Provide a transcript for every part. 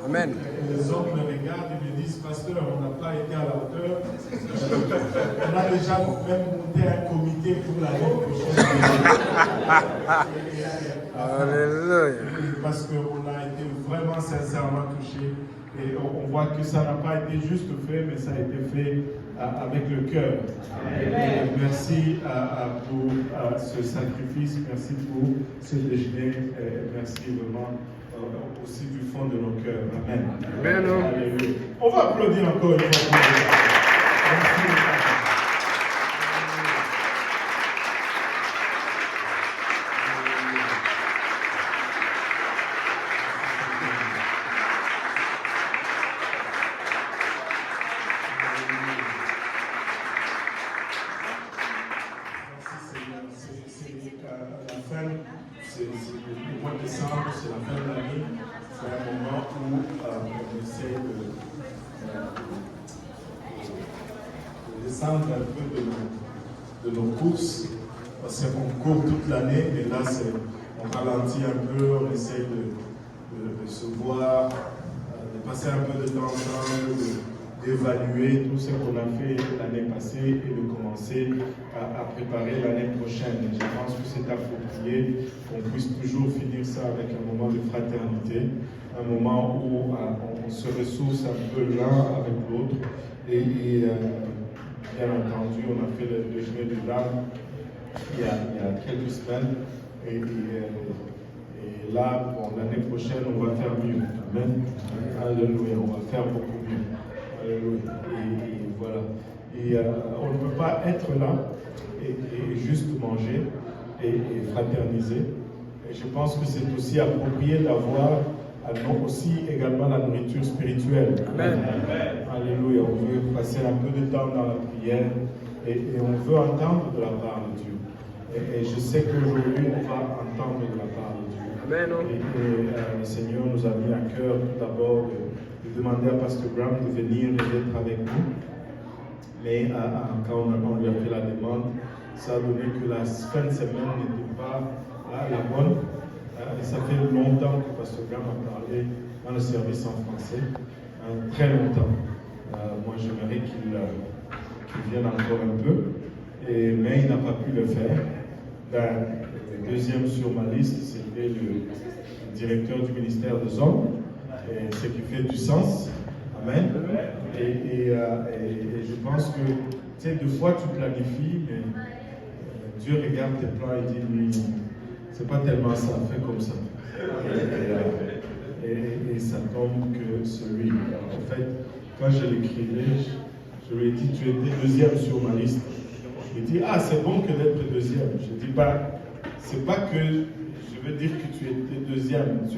Amen. Les hommes me regardent et me disent, pasteur, on n'a pas été à la hauteur. On a déjà même monté un comité pour l'année prochaine. Alléluia. Parce qu'on a été vraiment sincèrement touchés. Et on voit que ça n'a pas été juste fait, mais ça a été fait avec le cœur. Merci pour ce sacrifice, merci pour ce déjeuner, merci vraiment aussi du fond de nos cœurs. Amen. Amen. Alléluia. On va applaudir encore une fois. Merci. C'est le mois de décembre, c'est la fin de l'année, c'est un moment où on essaie de descendre un peu de nos courses, parce qu'on court toute l'année, et là on ralentit un peu, on essaie de se voir, de passer un peu de temps ensemble, d'évaluer tout ce qu'on a fait l'année passée et de commencer à préparer l'année prochaine. Et je pense que c'est approprié qu'on puisse toujours finir ça avec un moment de fraternité, un moment où on se ressource un peu l'un avec l'autre. Et bien entendu, on a fait le déjeuner de dames il y a quelques semaines. Et là, pour l'année prochaine, on va faire mieux. Amen. Alléluia, on va faire beaucoup mieux. Alléluia. Et voilà. Et on ne peut pas être là et juste manger et fraterniser. Et je pense que c'est aussi approprié d'avoir aussi également la nourriture spirituelle. Amen. Alléluia. On veut passer un peu de temps dans la prière et on veut entendre de la part de Dieu. Et je sais qu'aujourd'hui, on va entendre de la part de Dieu. Amen. Et le Seigneur nous a mis à cœur tout d'abord de demander à Pasteur Graham de venir et d'être avec nous. Mais quand on lui a fait la demande, ça a donné que la fin de semaine n'était pas la bonne. Et ça fait longtemps que Pasteur Graham a parlé dans le service en français. Très longtemps. Moi, j'aimerais qu'il vienne encore un peu. Mais il n'a pas pu le faire. Le deuxième sur ma liste, c'était le directeur du ministère des Hommes, ce qui fait du sens. Amen. Et je pense que, tu sais, des fois tu planifies, mais Dieu regarde tes plans et dit, lui, c'est pas tellement ça, fais comme ça. Et ça tombe que celui. En fait, quand je l'écrivais, je lui ai dit, tu étais deuxième sur ma liste. Il dit, ah, c'est bon que d'être deuxième. Je dis, c'est pas que je veux dire que tu étais deuxième.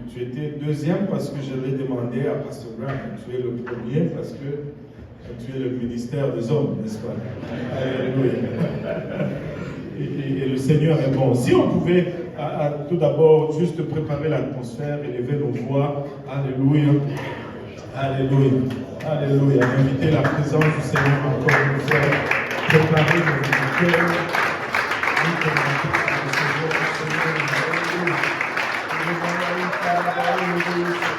Tu étais deuxième parce que je l'ai demandé à Pasteur Graham. Tu es le premier parce que tu es le ministère des hommes, n'est-ce pas? Alléluia. Et le Seigneur est bon. Si on pouvait tout d'abord juste préparer l'atmosphère, élever nos voix. Alléluia. Alléluia. Alléluia. Inviter la présence du Seigneur encore une fois. Préparer nos cœurs. Nous commençons à recevoir le Seigneur. Alléluia.